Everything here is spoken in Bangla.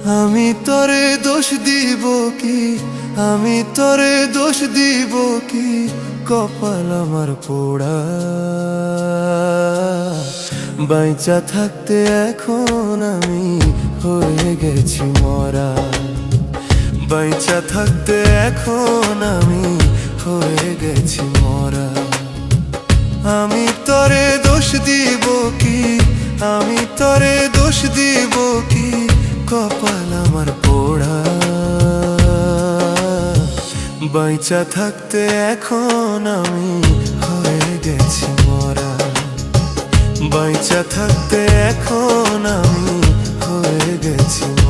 আমি তরে দোষ দিব কি, আমি তরে দোষ দিব কি, কপাল আমার পোড়া। বাইচা থাকতে এখন আমি হয়ে গেছি মরা। বাইচা থাকতে এখন আমি হয়ে গেছি মরা। আমি তরে দোষ দিব কি, আমি তরে দোষ দিব কি, কপাল আমার পোড়া। বাইচা থাকতে এখন আমি হয়ে গেছি মরা। বাইচা থাকতে এখন আমি হয়ে গেছি।